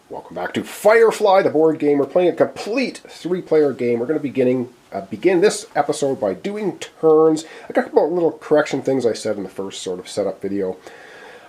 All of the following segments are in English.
Welcome back to Firefly, the board game. We're playing a complete three-player game. We're going to begin this episode by doing turns. I got a couple of little correction things I said in the first sort of setup video.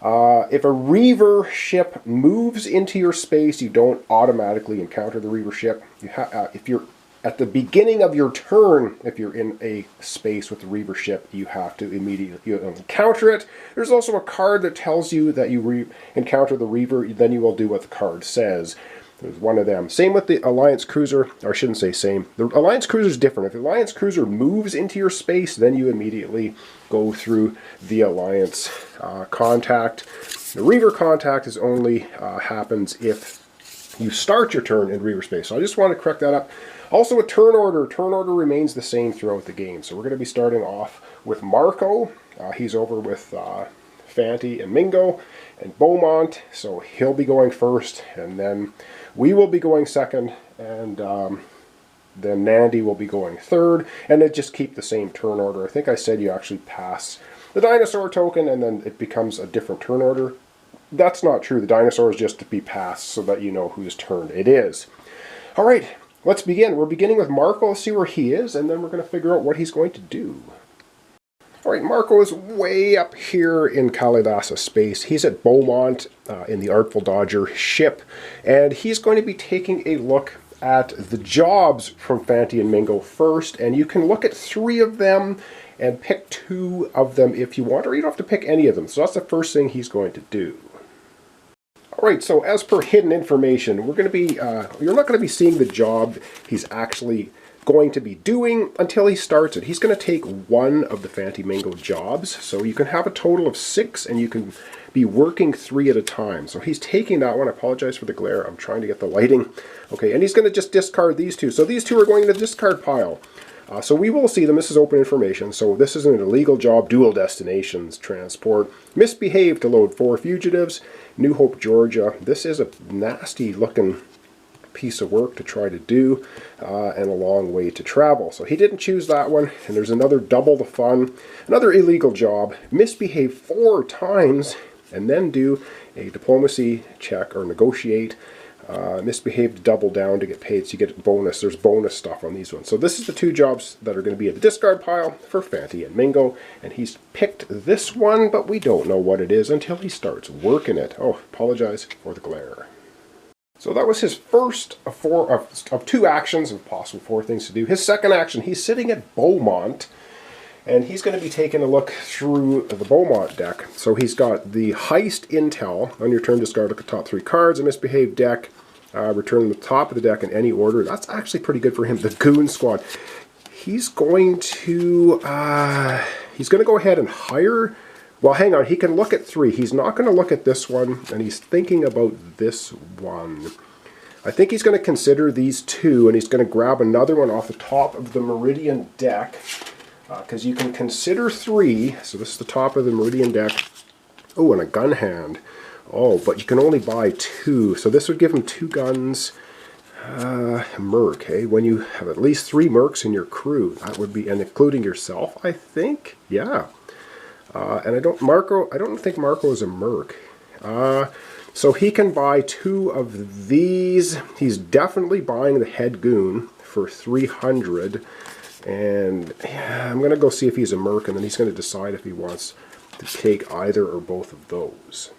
If a Reaver ship moves into your space, you don't automatically encounter the Reaver ship. If you're at the beginning of your turn, if you're in a space with the Reaver ship, you have to immediately encounter it. There's also a card that tells you that you encounter the Reaver, then you will do what the card says. There's one of them. Same with the Alliance Cruiser, or I shouldn't say same. The Alliance Cruiser is different. If the Alliance Cruiser moves into your space, then you immediately go through the Alliance contact. The Reaver contact is only happens if you start your turn in Reaver space. So I just want to correct that up. Also a turn order. Turn order remains the same throughout the game. So we're going to be starting off with Marco. He's over with Fanty and Mingo and Beaumont. So he'll be going first, and then we will be going second, and then Nandy will be going third, and then just keep the same turn order. I think I said you actually pass the dinosaur token, and then it becomes a different turn order. That's not true. The dinosaur is just to be passed so that you know whose turn it is. All right. Let's begin. We're beginning with Marco. Let's see where he is, and then we're going to figure out what he's going to do. All right, Marco is way up here in Kalidasa space. He's at Beaumont in the Artful Dodger ship, and he's going to be taking a look at the jobs from Fanty and Mingo first, and you can look at 3 of them and pick 2 of them if you want, or you don't have to pick any of them. So that's the first thing he's going to do. Alright, so as per hidden information, you're not going to be seeing the job he's actually going to be doing until he starts it. He's going to take 1 of the Fanty Mingo jobs, so you can have a total of 6, and you can be working 3 at a time. So he's taking that one. I apologize for the glare. I'm trying to get the lighting. Okay, and he's going to just discard these 2. So these 2 are going in the discard pile. So we will see them. This is open information. So this is an illegal job, dual destinations, transport, misbehave to load 4 fugitives, New Hope, Georgia. This is a nasty looking piece of work to try to do and a long way to travel. So he didn't choose that one. And there's another double the fun, another illegal job, misbehave 4 times and then do a diplomacy check or negotiate. Misbehave to double down to get paid, so you get bonus. There's bonus stuff on these ones. So this is the 2 jobs that are going to be in the discard pile for Fanty and Mingo, and he's picked this one, but we don't know what it is until he starts working it. Oh, apologize for the glare. So that was his first of 2 actions, and possible 4 things to do. His second action, he's sitting at Beaumont, and he's going to be taking a look through the Beaumont deck. So he's got the Heist Intel. On your turn, discard the top 3 cards. A misbehaved deck. Return the top of the deck in any order. That's actually pretty good for him. The Goon Squad. He's going to go ahead and hire. Well, hang on. He can look at 3. He's not going to look at this one, and he's thinking about this one. I think he's going to consider these 2, and he's going to grab another one off the top of the Meridian deck. Because you can consider 3, so this is the top of the Meridian deck. Oh, and a gun hand. Oh, but you can only buy 2, so this would give him 2 guns. Merc, eh? When you have at least 3 mercs in your crew, that would be, and including yourself, I think. Yeah. And I don't think Marco is a merc. So he can buy 2 of these. He's definitely buying the head goon for 300. And yeah, I'm going to go see if he's a merc, and then he's going to decide if he wants to take either or both of those.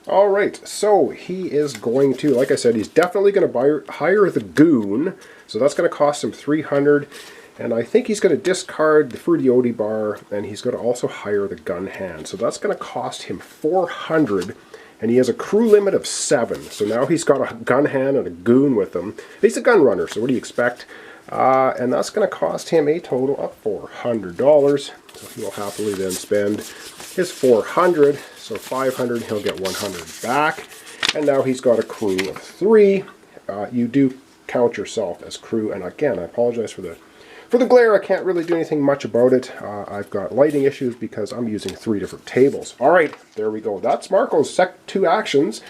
Alright, so he is going to, like I said, he's definitely going to hire the goon. So that's going to cost him 300. And I think he's going to discard the Fruitioti bar, and he's going to also hire the gun hand. So that's going to cost him 400. And he has a crew limit of 7. So now he's got a gun hand and a goon with him. He's a gun runner, so what do you expect? And that's going to cost him a total of $400. So he will happily then spend his 400. So 500, he'll get 100 back. And now he's got a crew of 3. You do count yourself as crew. And again, I apologize for the glare. I can't really do anything much about it. I've got lighting issues because I'm using 3 different tables. All right, there we go. That's Marco's 2 actions.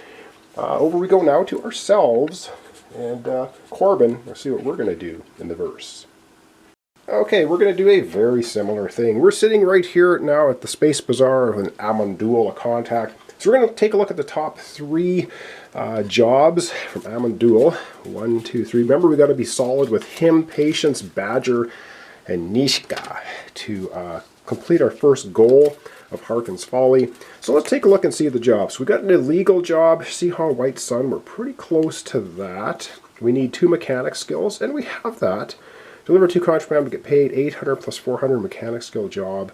Over we go now to ourselves. And Corbin, let's see what we're going to do in the verse. Okay, we're going to do a very similar thing. We're sitting right here now at the Space Bazaar with an Amandul, a contact. So we're going to take a look at the top 3 jobs from Amandul. 1, 2, 3. Remember, we got to be solid with him, Patience, Badger, and Nishka to complete our first goal of Harkin's Folly. So let's take a look and see the jobs. We got an illegal job, Seahawk White Sun. We're pretty close to that. We need 2 mechanic skills, and we have that. Deliver 2 contraband to get paid, 800 plus 400 mechanic skill job.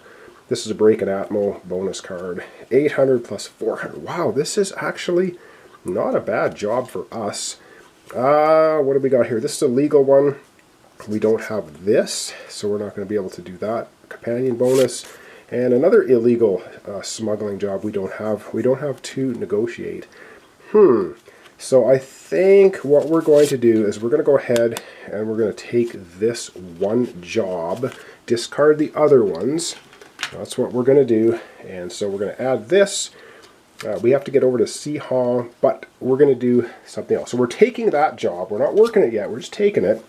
This is a break and atmo bonus card. 800 plus 400. Wow, this is actually not a bad job for us. What do we got here? This is a legal one. We don't have this, so we're not going to be able to do that. Companion bonus. And another illegal smuggling job we don't have. We don't have to negotiate. So I think what we're going to do is we're going to go ahead and we're going to take this one job, discard the other ones. That's what we're going to do. And so we're going to add this. We have to get over to Seahawk, but we're going to do something else. So we're taking that job. We're not working it yet. We're just taking it.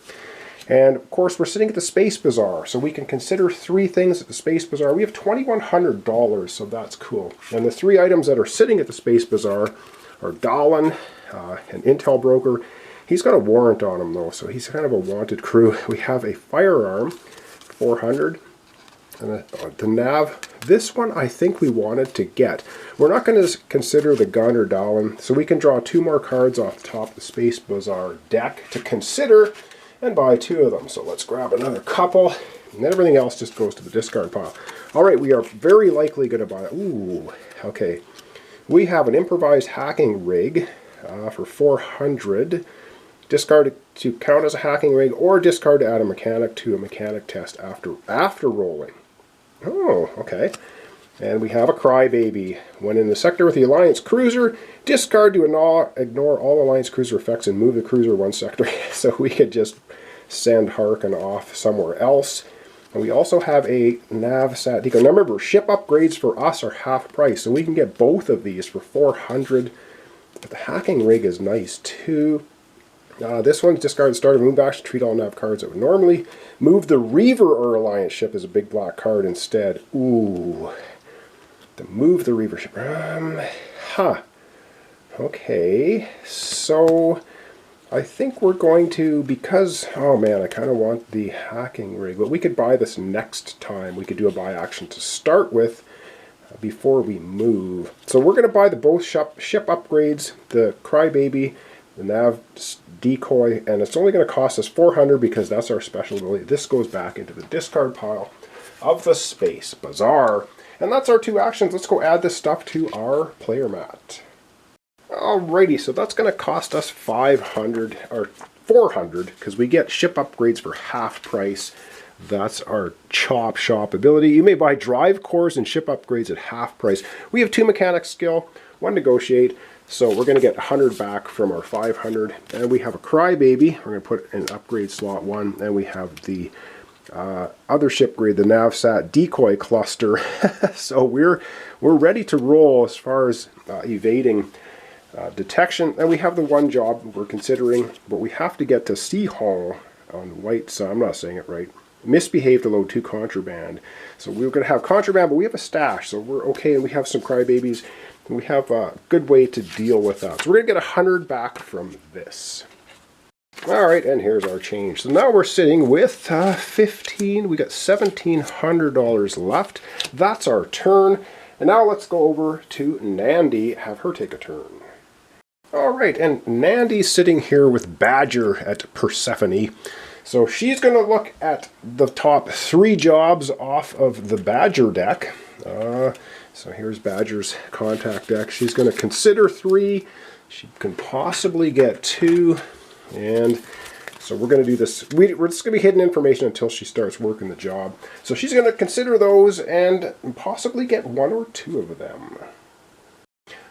And of course, we're sitting at the Space Bazaar, so we can consider 3 things at the Space Bazaar. We have $2,100, so that's cool. And the 3 items that are sitting at the Space Bazaar are Dahlin, an intel broker. He's got a warrant on him, though, so he's kind of a wanted crew. We have a firearm, 400, and the nav. This one I think we wanted to get. We're not going to consider the gun or Dahlin, so we can draw 2 more cards off the top of the Space Bazaar deck to consider and buy 2 of them. So let's grab another couple, and then everything else just goes to the discard pile. All right, we are very likely going to buy. Ooh, okay. We have an improvised hacking rig for 400. Discard it to count as a hacking rig, or discard to add a mechanic to a mechanic test after rolling. Oh, okay. And we have a crybaby. When in the sector with the Alliance cruiser, discard to ignore all Alliance cruiser effects and move the cruiser 1 sector. So we could just send Harkin off somewhere else. And we also have a nav sat deco. Now remember, ship upgrades for us are half price, so we can get both of these for 400. But the hacking rig is nice too. This one's discard the start of move action, treat all nav cards that would normally. Move the Reaver or Alliance ship as a big black card instead. Ooh. To move the Reaver ship. Okay. So I think we're going to, because, oh man, I kind of want the hacking rig, but we could buy this next time. We could do a buy action to start with before we move. So we're going to buy the both ship upgrades, the crybaby, the nav decoy, and it's only going to cost us 400 because that's our special ability. This goes back into the discard pile of the Space Bazaar. And that's our 2 actions. Let's go add this stuff to our player mat. Alrighty, so that's going to cost us 500 or 400 because we get ship upgrades for half price. That's our chop shop ability. You may buy drive cores and ship upgrades at half price. We have 2 mechanic skill, 1 negotiate, so we're going to get 100 back from our 500. And we have a crybaby. We're going to put in upgrade slot 1, and we have the other ship grade, the NavSat decoy cluster. So we're ready to roll as far as evading detection. And we have the 1 job we're considering, but we have to get to Seahawk on White Sun. I'm not saying it right. Misbehave to load 2 contraband. So we're going to have contraband, but we have a stash, so we're okay, and we have some crybabies. And we have a good way to deal with that. So we're going to get 100 back from this. Alright, and here's our change. So now we're sitting with 15, we got $1,700 left. That's our turn. And now let's go over to Nandy, have her take a turn. Alright, and Nandy's sitting here with Badger at Persephone. So she's going to look at the top 3 jobs off of the Badger deck. So here's Badger's contact deck. She's going to consider 3. She can possibly get 2. And so we're going to do this. We're just going to be hidden information until she starts working the job. So she's going to consider those and possibly get 1 or 2 of them.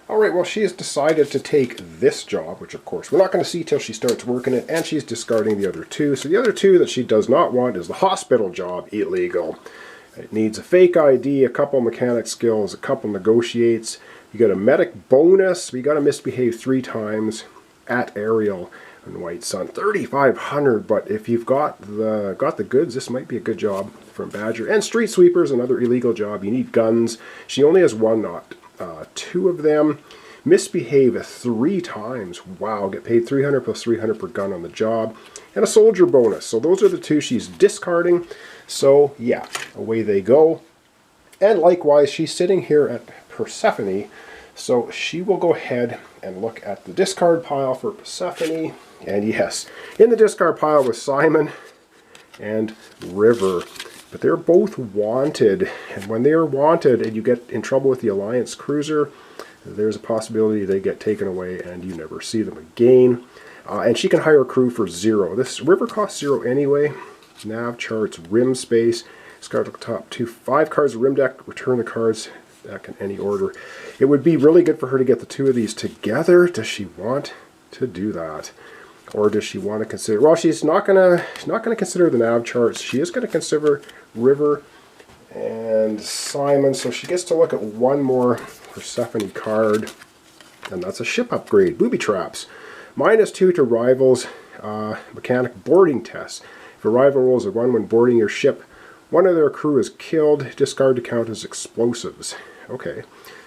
Alright, well, she has decided to take this job, which of course we're not going to see till she starts working it, and she's discarding the other 2. So the other 2 that she does not want is the hospital job, illegal. It needs a fake ID, a couple mechanic skills, a couple negotiates. You got a medic bonus. We got to misbehave 3 times at Ariel and White Sun. 3,500, but if you've got the goods, this might be a good job from Badger. And Street Sweepers, another illegal job. You need guns. She only has 1 2 of them. Misbehave 3 times. Wow, get paid 300 plus 300 per gun on the job. And a soldier bonus. So those are the 2 she's discarding. So yeah, away they go. And likewise, she's sitting here at Persephone. So she will go ahead and look at the discard pile for Persephone. And yes, in the discard pile was Simon and River. But they're both wanted. And when they are wanted and you get in trouble with the Alliance cruiser, there's a possibility they get taken away and you never see them again. And she can hire a crew for 0. This River costs 0 anyway. Nav charts, rim space. Discard the top 5 cards of rim deck. Return the cards back in any order. It would be really good for her to get the 2 of these together. Does she want to do that? Or does she want to consider... Well, she's not gonna consider the nav charts. She is going to consider River and Simon. So she gets to look at one more Persephone card. And that's a ship upgrade. Booby traps. -2 to rivals mechanic boarding tests. If a rival rolls a 1 when boarding your ship, one of their crew is killed. Discard to count as explosives. Okay,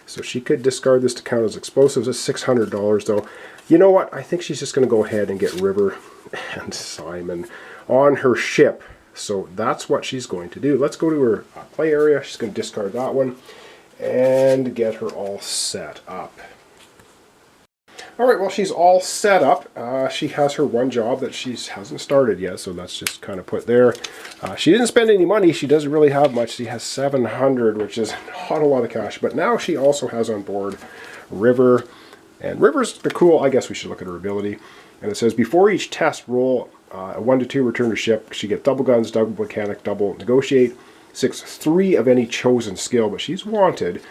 so she could discard this to count as explosives. It's $600 though. You know what? I think she's just going to go ahead and get River and Simon on her ship. So that's what she's going to do. Let's go to her play area. She's going to discard that one and get her all set up. Alright, well, she's all set up. She has her one job that she hasn't started yet, so that's just kind of put there. She didn't spend any money. She doesn't really have much. She has 700, which is not a lot of cash. But now she also has on board River. And River's the cool, I guess we should look at her ability. And it says, before each test, roll a 1 to 2, return to ship. She gets double guns, double mechanic, double negotiate. 3 of any chosen skill, but she's wanted.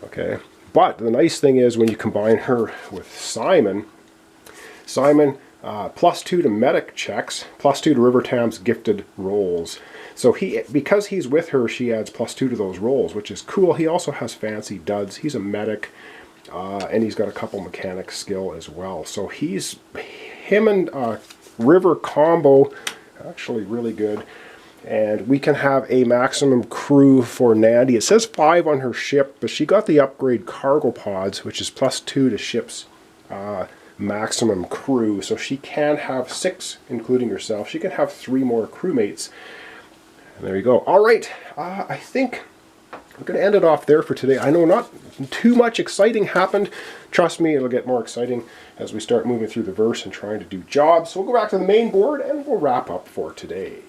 Okay. But the nice thing is when you combine her with Simon, +2 to medic checks, +2 to River Tam's gifted rolls. So because he's with her, she adds +2 to those rolls, which is cool. He also has fancy duds. He's a medic, and he's got a couple mechanic skill as well. So him and River combo, actually really good. And we can have a maximum crew for Nandy. It says 5 on her ship, but she got the upgrade cargo pods, which is +2 to ship's maximum crew. So she can have 6, including herself. She can have 3 more crewmates. And there you go. All right, I think we're going to end it off there for today. I know not too much exciting happened. Trust me, it'll get more exciting as we start moving through the verse and trying to do jobs. So we'll go back to the main board and we'll wrap up for today.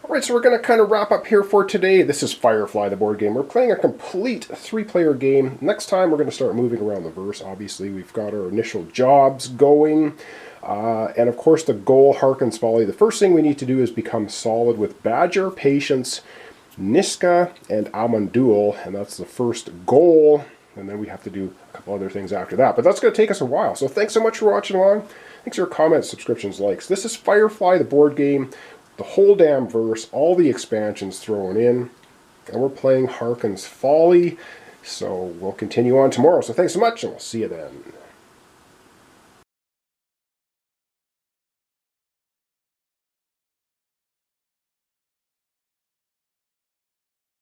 Alright, so we're going to kind of wrap up here for today. This is Firefly, the board game. We're playing a complete 3-player game. Next time, we're going to start moving around the verse. Obviously, we've got our initial jobs going. And of course, the goal, Harkin's Folly. The first thing we need to do is become solid with Badger, Patience, Niska, and Amandul. And that's the first goal. And then we have to do a couple other things after that. But that's going to take us a while. So thanks so much for watching along. Thanks for your comments, subscriptions, likes. This is Firefly, the board game. The whole damn verse, all the expansions thrown in. And we're playing Harkin's Folly. So we'll continue on tomorrow. So thanks so much, and we'll see you then.